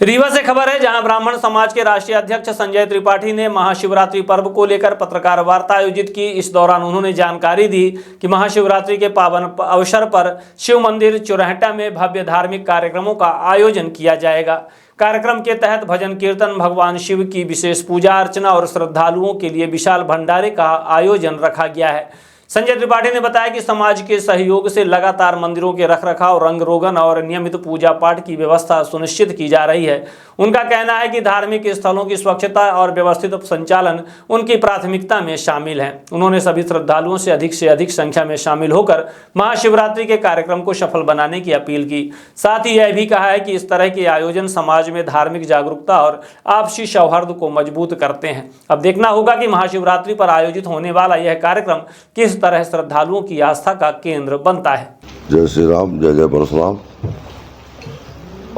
रीवा से खबर है, जहां ब्राह्मण समाज के राष्ट्रीय अध्यक्ष संजय त्रिपाठी ने महाशिवरात्रि पर्व को लेकर पत्रकार वार्ता आयोजित की। इस दौरान उन्होंने जानकारी दी कि महाशिवरात्रि के पावन अवसर पर शिव मंदिर चुरहटा में भव्य धार्मिक कार्यक्रमों का आयोजन किया जाएगा। कार्यक्रम के तहत भजन कीर्तन, भगवान शिव की विशेष पूजा अर्चना और श्रद्धालुओं के लिए विशाल भंडारे का आयोजन रखा गया है। संजय त्रिपाठी ने बताया कि समाज के सहयोग से लगातार मंदिरों के रखरखाव, रंग रोगन और नियमित पूजा पाठ की व्यवस्था सुनिश्चित की जा रही है। उनका कहना है कि धार्मिक स्थलों की स्वच्छता और व्यवस्थित संचालन उनकी प्राथमिकता में शामिल है। उन्होंने सभी श्रद्धालुओं से अधिक संख्या में शामिल होकर महाशिवरात्रि के कार्यक्रम को सफल बनाने की अपील की। साथ ही यह भी कहा है कि इस तरह के आयोजन समाज में धार्मिक जागरूकता और आपसी सौहार्द को मजबूत करते हैं। अब देखना होगा कि महाशिवरात्रि पर आयोजित होने वाला यह कार्यक्रम किस तरह श्रद्धालुओं की आस्था का केंद्र बनता है। जय श्री राम, जय जय परशुराम।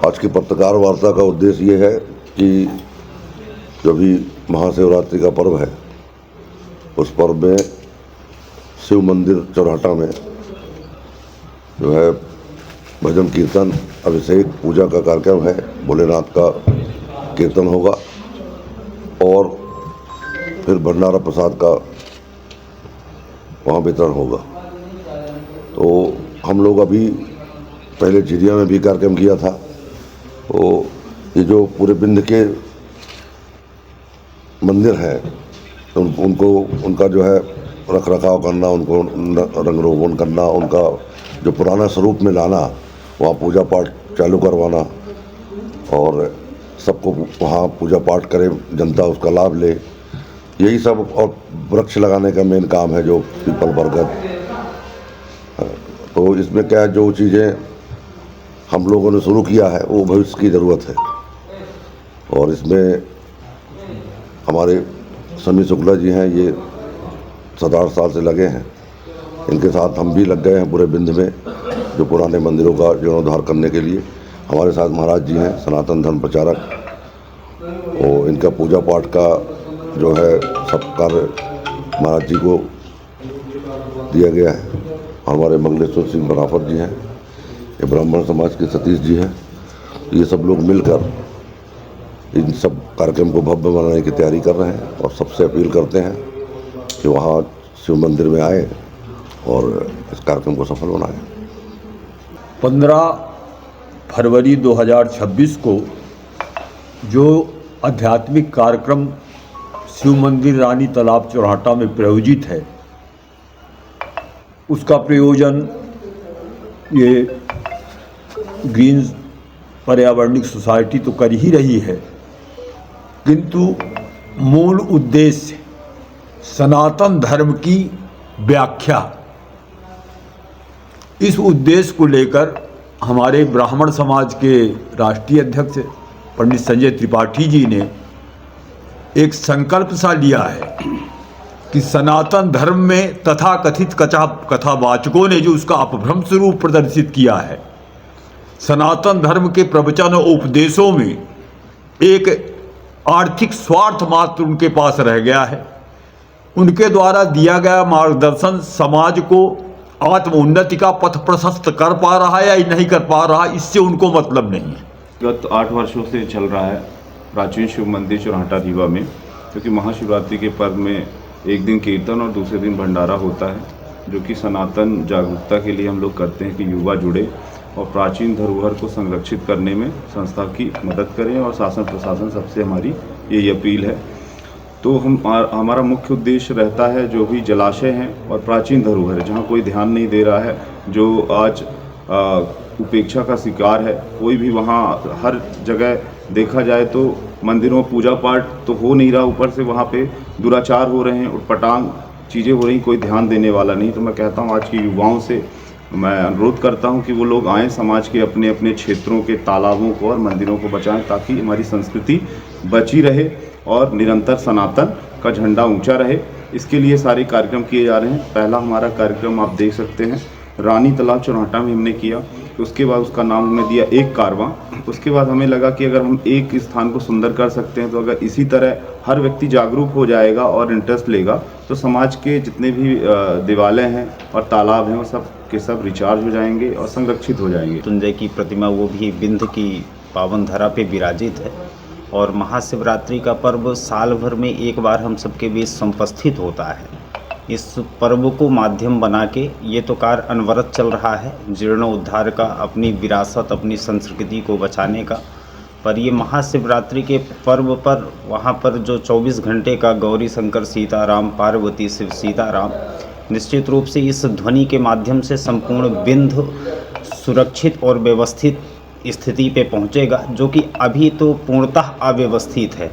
आज की पत्रकार वार्ता का उद्देश्य ये है कि जो भी महाशिवरात्रि का पर्व है, उस पर्व में शिव मंदिर चौराहा में जो है भजन कीर्तन, अभिषेक, पूजा का कार्यक्रम है। भोलेनाथ का कीर्तन होगा और फिर भंडारा प्रसाद का वहाँ वितरण होगा। तो हम लोग अभी पहले झिरिया में भी कार्यक्रम किया था। तो ये जो पूरे बिंद के मंदिर हैं, उनको उनका जो है रख रखाव करना, उनको रंग रोगन करना, उनका जो पुराना स्वरूप में लाना, वहाँ पूजा पाठ चालू करवाना और सबको वहाँ पूजा पाठ करे, जनता उसका लाभ ले, यही सब। और वृक्ष लगाने का मेन काम है, जो पीपल, बरगद। तो इसमें क्या है, जो चीज़ें हम लोगों ने शुरू किया है वो भविष्य की ज़रूरत है। और इसमें हमारे समी शुक्ला जी हैं, ये 7-8 साल से लगे हैं। इनके साथ हम भी लग गए हैं पूरे बिंद में, जो पुराने मंदिरों का जीर्णोद्धार करने के लिए। हमारे साथ महाराज जी हैं, सनातन धर्म प्रचारक। और इनका पूजा पाठ का जो है सब कार्य महाराज जी को दिया गया है। हमारे मंगलेश्वर सिंह बराफत जी हैं, ये ब्राह्मण समाज के सतीश जी हैं। ये सब लोग मिलकर इन सब कार्यक्रम को भव्य बनाने की तैयारी कर रहे हैं और सबसे अपील करते हैं कि वहाँ शिव मंदिर में आए और इस कार्यक्रम को सफल बनाएं। 15 फरवरी 2026 को जो आध्यात्मिक कार्यक्रम शिव मंदिर रानी तालाब चौराहा में प्रायोजित है, उसका प्रयोजन ये ग्रीन पर्यावरणिक सोसाइटी तो कर ही रही है, किंतु मूल उद्देश्य सनातन धर्म की व्याख्या, इस उद्देश्य को लेकर हमारे ब्राह्मण समाज के राष्ट्रीय अध्यक्ष पंडित संजय त्रिपाठी जी ने एक संकल्प सा लिया है कि सनातन धर्म में तथाकथित कथावाचकों ने जो उसका अपभ्रंश रूप प्रदर्शित किया है, सनातन धर्म के प्रवचन और उपदेशों में एक आर्थिक स्वार्थ मात्र उनके पास रह गया है। उनके द्वारा दिया गया मार्गदर्शन समाज को आत्मोन्नति का पथ प्रशस्त कर पा रहा है या नहीं कर पा रहा, इससे उनको मतलब नहीं है। गत 8 वर्षों से चल रहा है प्राचीन शिव मंदिर चौराहा रीवा में, क्योंकि महाशिवरात्रि के पर्व में एक दिन कीर्तन और दूसरे दिन भंडारा होता है, जो कि सनातन जागरूकता के लिए हम लोग करते हैं कि युवा जुड़े और प्राचीन धरोहर को संरक्षित करने में संस्था की मदद करें। और शासन प्रशासन सबसे हमारी यही अपील है। तो हमारा मुख्य उद्देश्य रहता है, जो भी जलाशय हैं और प्राचीन धरोहर है जहाँ कोई ध्यान नहीं दे रहा है, जो आज उपेक्षा का शिकार है, कोई भी वहाँ हर जगह देखा जाए तो मंदिरों में पूजा पाठ तो हो नहीं रहा, ऊपर से वहाँ पे दुराचार हो रहे हैं, उटपटांग चीज़ें हो रही, कोई ध्यान देने वाला नहीं। तो मैं कहता हूँ आज के युवाओं से मैं अनुरोध करता हूँ कि वो लोग आएँ, समाज के अपने अपने क्षेत्रों के तालाबों को और मंदिरों को बचाएं, ताकि हमारी संस्कृति बची रहे और निरंतर सनातन का झंडा ऊंचा रहे। इसके लिए सारे कार्यक्रम किए जा रहे हैं। पहला हमारा कार्यक्रम आप देख सकते हैं रानी तालाब चौराहा में हमने किया, उसके बाद उसका नाम हमने दिया एक कारवां। उसके बाद हमें लगा कि अगर हम एक स्थान को सुंदर कर सकते हैं, तो अगर इसी तरह हर व्यक्ति जागरूक हो जाएगा और इंटरेस्ट लेगा, तो समाज के जितने भी देवालय हैं और तालाब हैं वो सब के सब रिचार्ज हो जाएंगे और संरक्षित हो जाएंगे। मृत्युंजय की प्रतिमा वो भी बिंद की पावन धरा पे विराजित है और महाशिवरात्रि का पर्व साल भर में एक बार हम सबके बीच समुपस्थित होता है। इस पर्व को माध्यम बना के ये तो कार्य अनवरत चल रहा है जीर्णोद्धार का, अपनी विरासत अपनी संस्कृति को बचाने का। पर ये महाशिवरात्रि के पर्व पर वहाँ पर जो 24 घंटे का गौरी शंकर सीताराम पार्वती शिव सीताराम निश्चित रूप से इस ध्वनि के माध्यम से संपूर्ण विंध्य सुरक्षित और व्यवस्थित स्थिति पे पहुँचेगा, जो कि अभी तो पूर्णतः अव्यवस्थित है।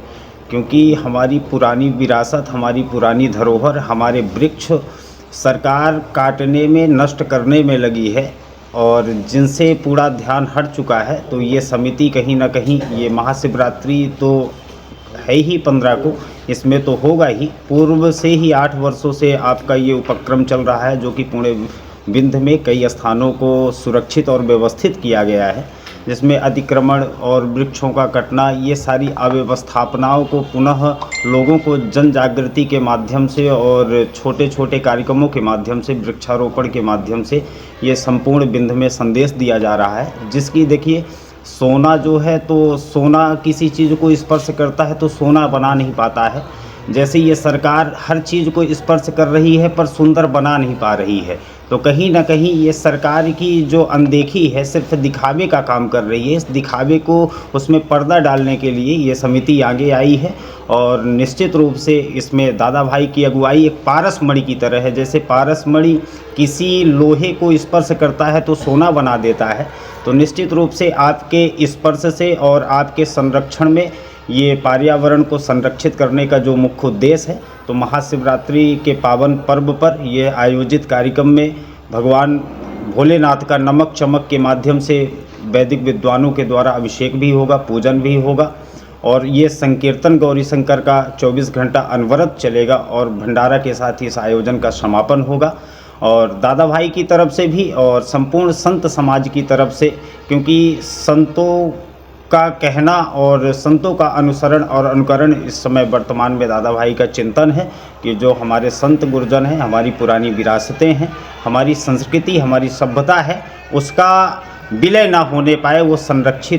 क्योंकि हमारी पुरानी विरासत, हमारी पुरानी धरोहर, हमारे वृक्ष सरकार काटने में नष्ट करने में लगी है और जिनसे पूरा ध्यान हट चुका है। तो ये समिति कहीं ना कहीं, ये महाशिवरात्रि तो है ही 15 को, इसमें तो होगा ही। पूर्व से ही 8 वर्षों से आपका ये उपक्रम चल रहा है, जो कि पूरे विंध्य में कई स्थानों को सुरक्षित और व्यवस्थित किया गया है, जिसमें अतिक्रमण और वृक्षों का कटना, ये सारी अव्यवस्थापनाओं को पुनः लोगों को जन जागृति के माध्यम से और छोटे छोटे कार्यक्रमों के माध्यम से, वृक्षारोपण के माध्यम से ये संपूर्ण विंध्य में संदेश दिया जा रहा है। जिसकी देखिए, सोना जो है तो सोना किसी चीज़ को स्पर्श करता है तो सोना बना नहीं पाता है। जैसे ये सरकार हर चीज़ को स्पर्श कर रही है पर सुंदर बना नहीं पा रही है। तो कहीं ना कहीं ये सरकार की जो अनदेखी है, सिर्फ दिखावे का काम कर रही है। इस दिखावे को उसमें पर्दा डालने के लिए ये समिति आगे आई है और निश्चित रूप से इसमें दादा भाई की अगुवाई एक पारस मणि की तरह है। जैसे पारस मणि किसी लोहे को स्पर्श करता है तो सोना बना देता है, तो निश्चित रूप से आपके स्पर्श से और आपके संरक्षण में ये पर्यावरण को संरक्षित करने का जो मुख्य उद्देश्य है। तो महाशिवरात्रि के पावन पर्व पर यह आयोजित कार्यक्रम में भगवान भोलेनाथ का नमक चमक के माध्यम से वैदिक विद्वानों के द्वारा अभिषेक भी होगा, पूजन भी होगा और ये संकीर्तन गौरी शंकर का 24 घंटा अनवरत चलेगा और भंडारा के साथ ही इस आयोजन का समापन होगा। और दादा भाई की तरफ से भी और संपूर्ण संत समाज की तरफ से, क्योंकि संतों का कहना और संतों का अनुसरण और अनुकरण इस समय वर्तमान में दादा भाई का चिंतन है कि जो हमारे संत गुरुजन हैं, हमारी पुरानी विरासतें हैं, हमारी संस्कृति, हमारी सभ्यता है, उसका विलय ना होने पाए, वो संरक्षित हो।